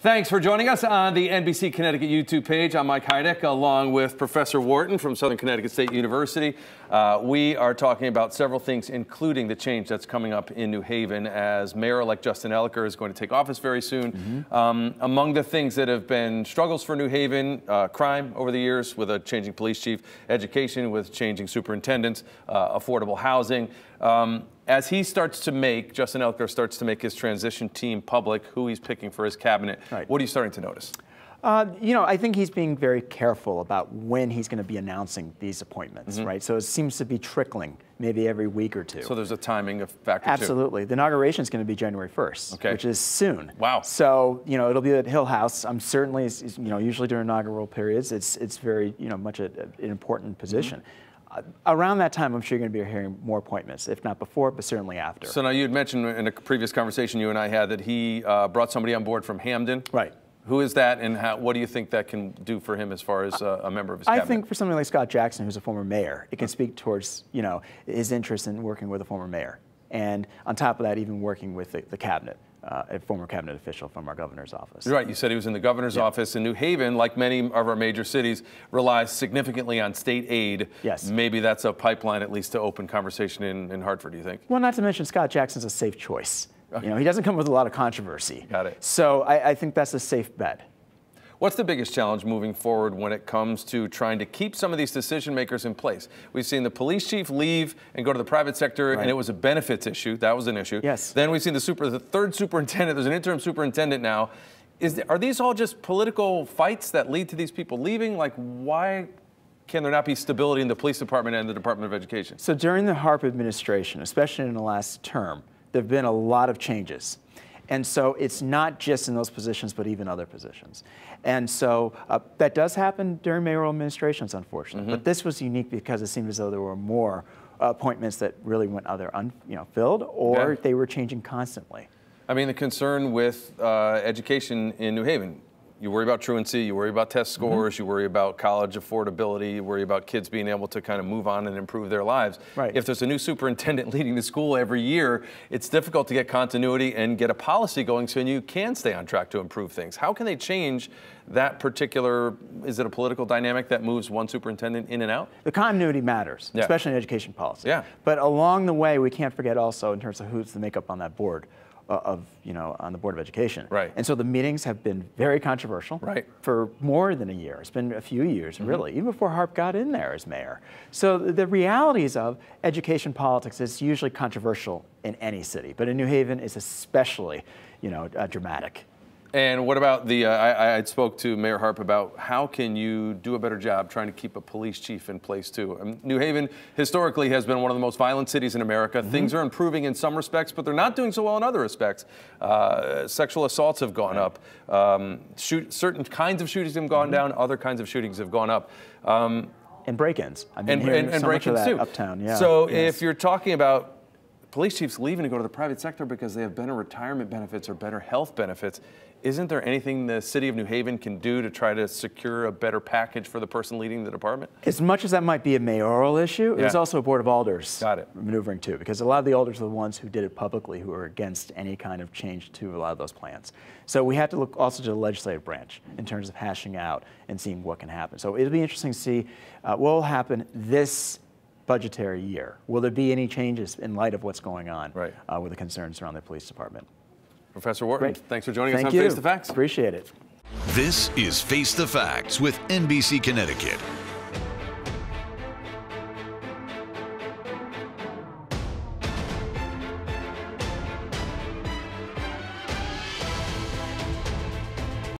Thanks for joining us on the NBC Connecticut YouTube page. I'm Mike Heideck, along with Professor Wharton from Southern Connecticut State University. We are talking about several things, including the change that's coming up in New Haven as Mayor-Elect Justin Elicker is going to take office very soon. Among the things that have been struggles for New Haven, crime over the years with a changing police chief, education with changing superintendents, affordable housing. As he starts to make, Justin Elicker starts to make his transition team public, who he's picking for his cabinet, what are you starting to notice? You know, I think he's being very careful about when he's going to be announcing these appointments, right? So it seems to be trickling maybe every week or two. So there's a timing factor Absolutely. too. The inauguration is going to be January 1st, which is soon. Wow. So, you know, it'll be at Hill House. I'm certainly, you know, usually during inaugural periods, it's very, you know, much an important position. Around that time, I'm sure you're going to be hearing more appointments, if not before, but certainly after. So now you had mentioned in a previous conversation you and I had that he brought somebody on board from Hamden. Right. Who is that, and what do you think that can do for him as far as a member of his cabinet? I think for somebody like Scott Jackson, who's a former mayor, it can speak towards, you know, his interest in working with a former mayor. And on top of that, even working with the cabinet. A former cabinet official from our governor's office. Right, you said he was in the governor's office in New Haven. Like many of our major cities, relies significantly on state aid. Yes. Maybe that's a pipeline at least to open conversation in Hartford, do you think? Well, not to mention Scott Jackson's a safe choice. You know, he doesn't come with a lot of controversy. Got it. So I think that's a safe bet. What's the biggest challenge moving forward when it comes to trying to keep some of these decision makers in place? We've seen the police chief leave and go to the private sector, and it was a benefits issue. That was an issue. Yes. Then we've seen the third superintendent. There's an interim superintendent now. Are these all just political fights that lead to these people leaving? Like, why can there not be stability in the police department and the Department of Education? So during the Harp administration, especially in the last term, there have been a lot of changes. And so it's not just in those positions, but even other positions. And so that does happen during mayoral administrations, unfortunately. But this was unique because it seemed as though there were more appointments that really went either unfilled or they were changing constantly. I mean, the concern with education in New Haven, you worry about truancy, you worry about test scores, you worry about college affordability, you worry about kids being able to kind of move on and improve their lives. Right. If there's a new superintendent leading the school every year, it's difficult to get continuity and get a policy going so you can stay on track to improve things. How can they change that particular, is it a political dynamic that moves one superintendent in and out? The continuity matters, especially in education policy. But along the way, we can't forget also in terms of who's the makeup on that board. On the Board of Education. Right. And so the meetings have been very controversial for more than a year. It's been a few years, really, even before Harp got in there as mayor. So the realities of education politics is usually controversial in any city, but in New Haven it's especially, dramatic. And what about I spoke to Mayor Harp about how can you do a better job trying to keep a police chief in place too. New Haven historically has been one of the most violent cities in America. Things are improving in some respects, but they're not doing so well in other respects. Sexual assaults have gone up. Certain kinds of shootings have gone down. Other kinds of shootings have gone up. And break-ins. I've been hearing so much of that too. Uptown. So if you're talking about police chiefs leaving to go to the private sector because they have better retirement benefits or better health benefits, isn't there anything the city of New Haven can do to try to secure a better package for the person leading the department? As much as that might be a mayoral issue, it was also a Board of Alders maneuvering too, because a lot of the Alders are the ones who did it publicly, who are against any kind of change to a lot of those plans. So we have to look also to the legislative branch in terms of hashing out and seeing what can happen. So it'll be interesting to see what will happen this budgetary year. Will there be any changes in light of what's going on with the concerns around the police department? Professor Wharton, thanks for joining us on Face the Facts. Appreciate it. This is Face the Facts with NBC Connecticut.